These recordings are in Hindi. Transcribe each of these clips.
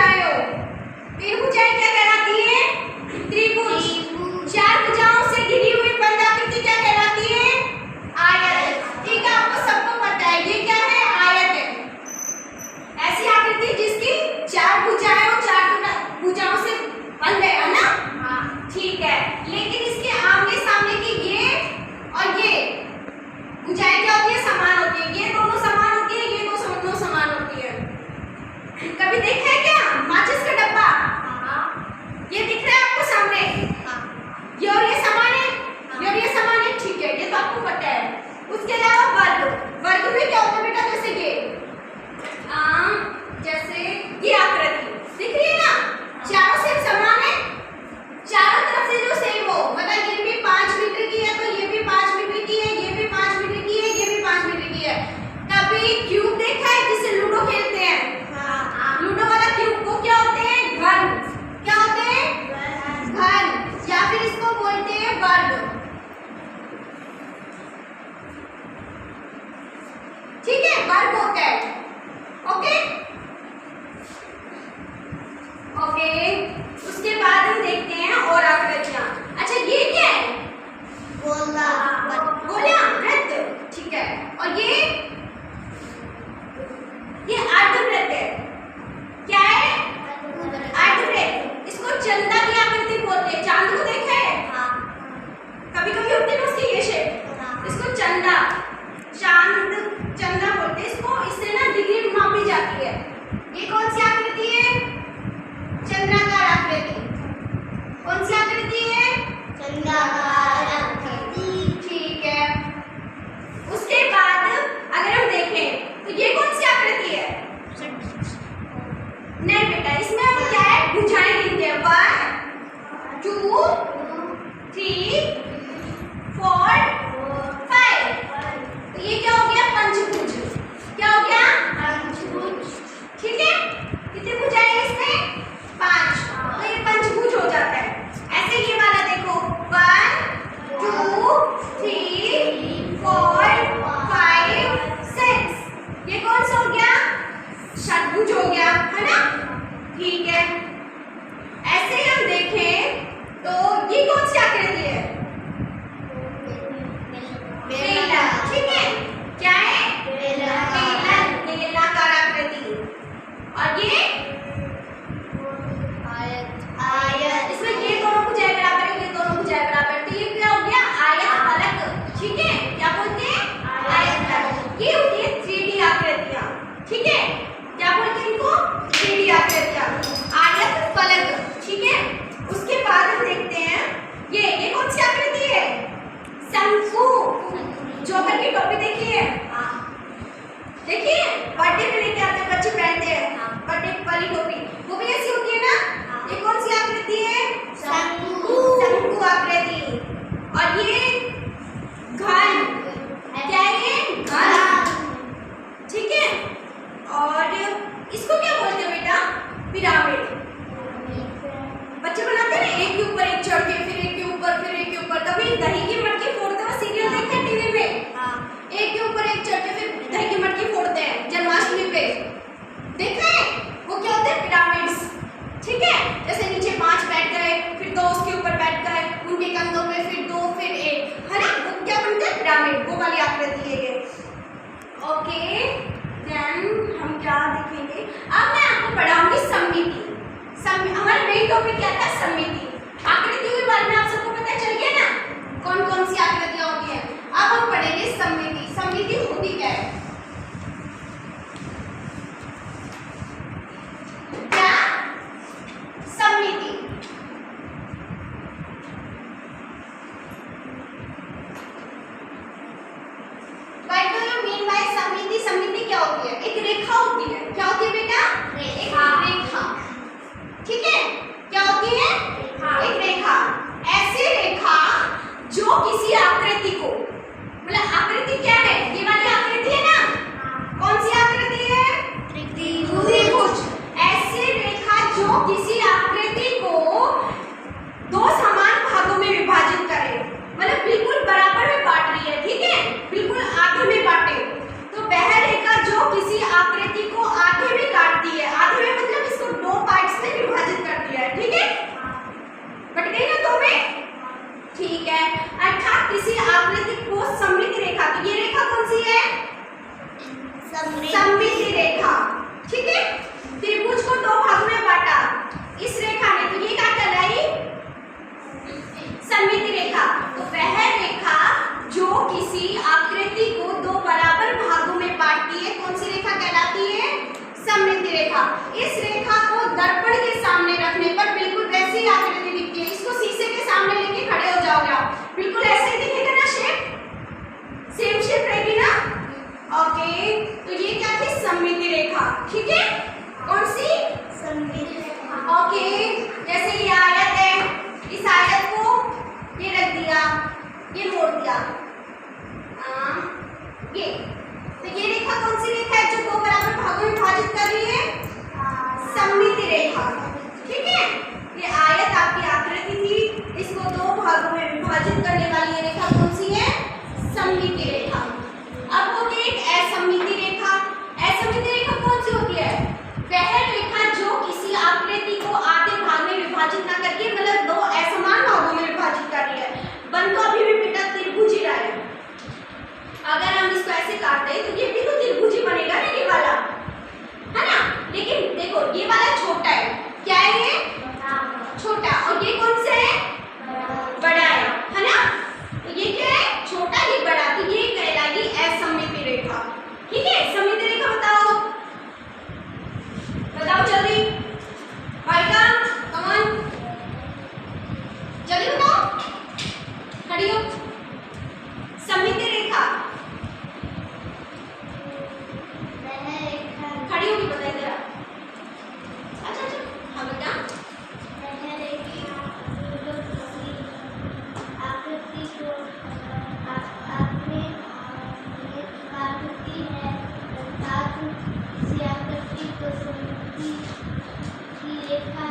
भुजाएं हो। 3 भुजाएं क्या कहलाती है? त्रिभुज। 4 भुजाओं से घिरी हुई बंद आकृति क्या कहलाती है? आयत। ठीक है, आपको सबको पता है ये क्या है? आयत है। ऐसी आकृति जिसकी 4 भुजाएं और 4 भुजाओं से बंद है ना? हाँ ठीक है। लेकिन इसके आमने सामने की ये और ये भुजाएं क्या होती है? समान होती है। ये दोनों समान होती है, ये दोनों समान होती है। कभी देखा है क्या माचिस का डब्बा? ये दिख रहा है आपको सामने? ये और ये समान है, ये और ये समान है। ठीक है, ये तो आपको पता है। उसके अलावा वर्ग, वर्ग भी क्या होता है बेटा? जैसे ये आकृति दिख रही है ना, चारों सेम समान है, चारों तरफ से जो सेम हो, मतलब ये भी 5 मीटर की है तो ये भी 5 मीटर की है, ये भी 5 मीटर की है, ये भी 5 मीटर की है। कभी क्यूब देखा है जिससे लूडो खेलते हैं? लूडो वाला क्यूब को क्या होते हैं? घन। क्या होते हैं? घन। या फिर इसको बोलते हैं वर्ग। ठीक है, वर्ग होता है। Okay okay. उसके बाद हम देखते हैं और आकृतियां। अच्छा ये क्या है? गोला, गोला वृत्त। ठीक है, और ये अर्धवृत्त है। क्या है? अर्धवृत्त। इसको चंदा की आकृति बोलते हैं। चांद को देखा है? कभी कभी होती है ना उसकी ये शेप, इसको चंदा बोलते हैं इसको। इससे ना डिग्री मापी जाती है। ये कौन सी आकृति है? चंद्राकार आकृति। कौन सी आकृति है? चंद्राकार आकृति। ठीक है। उसके बाद अगर हम देखें तो ये कौन सी आकृति है? नहीं बेटा, इसमें हम क्या है? भुजाएं गिनते हैं। 1 2 3 4 5। तो ये क्या हो गया? पंचभुज। क्या हो गया? पंचभुज। ठीक है, कितनी भुजाएं इसमें? 5। तो ये पंचभुज हो जाता है। ऐसे ये वाला देखो, 1 2 3 4 5 6। ये कौन सा हो गया? षटभुज हो गया, है ना? ठीक है। ऐसे ही हम देखें तो ये कौन सी आकृति है? बेलन। ठीक है, क्या है? बेलन, बेलनाकार आकृति। और ये आयत। इसमें ये दोनों भुजाएं बराबर है, ये दोनों भुजाएं बराबर। तो ये क्या हो गया? आयत फलक। ठीक है, क्या बोलते हैं? आयत फलक। ये होती है 3D आकृतियां। ठीक है, क्या बोलते हैं इनको? 3D आकृतियां, आयत फलक। ठीक है। उसके बाद हम देखते हैं ये कौन सी आकृति है? शंकु। जोकर की टोपी देखी है? देखिए, बर्थडे पे लेके आते हैं बच्चे, पहनते हैं बर्थडे वाली टोपी। वो भी ऐसी होती है ना? ये कौन सी आकृति है? शंकु। शंकु आकृति। और ये घन। क्या है ये? घन। ठीक है। और इसको क्या बोलते हैं बेटा? पिरामिड। बच्चे बनाते हैं ना, एक के ऊपर एक चढ़ के, फिर एक के ऊपर, फिर एक के ऊपर। कभी दही की मटकी फोड़ते हो? सीरियल देखते हैं टीवी में? एक के ऊपर एक चढ़ के फिर दही की मटकी फोड़ते हैं जन्माष्टमी पे। देखा है? वो क्या होते हैं? पिरामिड्स। ठीक है, जैसे नीचे 5 बैठ गए, फिर 2 उसके ऊपर बैठ गए, उनके कंधों में फिर 2, फिर 1, है ना? वो क्या बनते हैं? पिरामिड। वो वाली आकृति है ये। ओके, देन हम क्या देखेंगे? अब मैं आपको पढ़ाऊंगी सममिति। हमारा मेन टॉपिक क्या था? सममिति। आकृतियों के बारे में आप सबको पता चल गया ना, कौन कौन सी आकृतियां होती हैं। अब हम पढ़ेंगे सममिति। सममिति होती क्या है? क्या? सममिति what do you mean by सममिति? सममिति क्या होती है? एक रेखा होती है। क्या होती है बेटा? रेखा। ठीक है, क्या होती है? एक रेखा। ऐसी रेखा जो किसी आकृति को, मतलब आकृति क्या है? ये वाली आकृति है ना? कौन सी आकृति है? त्रिभुज। ऐसी रेखा जो किसी आकृति को 2 समान भागों में विभाजित करे, मतलब बिल्कुल बराबर में बांट रही है। ठीक है, बिल्कुल आधे में बांटे। तो वह रेखा जो किसी आकृति को आधे में काटती है, आधे में मतलब इसको 2 पार्ट ओके, जैसे ये आयत है, इस आयत को ये रख दिया, ये मोड़ दिया, ये तो ये रेखा कौन सी रेखा है जो दो बराबर भागों में विभाजित कर रही है? सममिति रेखा। ठीक है, ये आयत आपकी आकृति थी, इसको दो भागों में विभाजित करने वाली ये रेखा कौन सी है? सममिति रेखा। अब होती है एक असममिति रेखा। असममिति रेखा कौन सी होती है? वह रेखा जो किसी आकृति को आधे भाग में विभाजित ना करके मतलब दो असमान भागों में विभाजित कर रही है। बन तो अभी भी बेटा त्रिभुज ही रहा है। अगर हम इसको ऐसे काटते हैं तो ये भी तो त्रिभुज ही बनेगा ना, ये वाला, है ना? लेकिन देखो ये वाला छोटा है, क्या है ये? छोटा। और ये कौन सा है? बड़ा है ना? तो ये क्या है? छोटा, ये बड़ा, तो ये कहलाएगी असममिति रेखा। ठीक है, सममिति रेखा बताओ, बताओ जल्दी, वाइका कमन, जल्दी बताओ, खड़ी हो। सममिति रेखा खड़ी होगी, बताइए जरा। अच्छा, हाँ बेटा। आकृति को आपने आकृति है, अर्थात इसी आकृति को सममिति की रेखा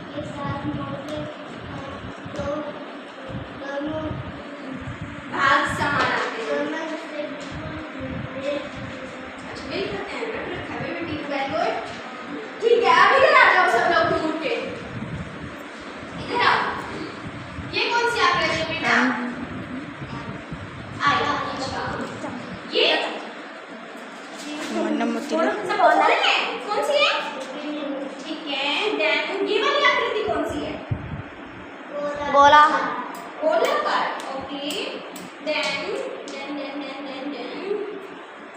के साथ मोड़े तो दोनों भाग समान आते हैं। दोनों से अच्छा, बिल करते हैं ना, रखा है बेटी, वेरी गुड। ठीक है, अब इधर आ जाओ सब लोग घूम के, इधर आओ। ये कौन सी आकृति है बेटा? आया, अच्छा। ये सब बोल रहे हैं, कौन सी है? ठीक है, देन ये वाली आकृति कौन सी है? गोला गोलाकार। ओके, देन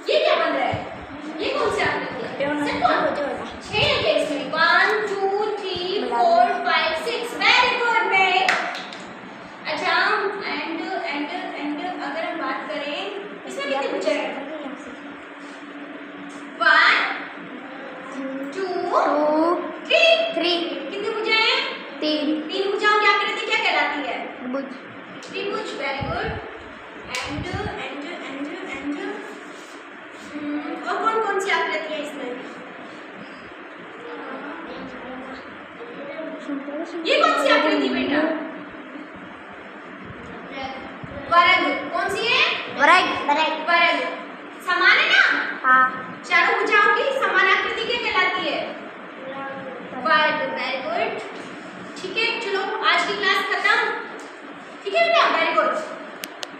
ये क्या बन रहा है? ये कौन सी आकृति है? छह है इसमें, 1 2 3 4 5 6। वेरी गुड बेट। अच्छा, एंड अगर हम बात करें इसमें कितने भुजा है? 1 2 3। कितने भुजा हैं? 3 भुजाओं की आकृति क्या कहलाती है? त्रिभुज। Very good. एंड और कौन सी आकृति है इसमें? ये कौन सी आकृति बेटा? वर्ग। कौन सी है? वर्ग। समान है ना? हाँ। चारों भुजाओं की समान आकृति क्या कहलाती है? वर्ग। Very good.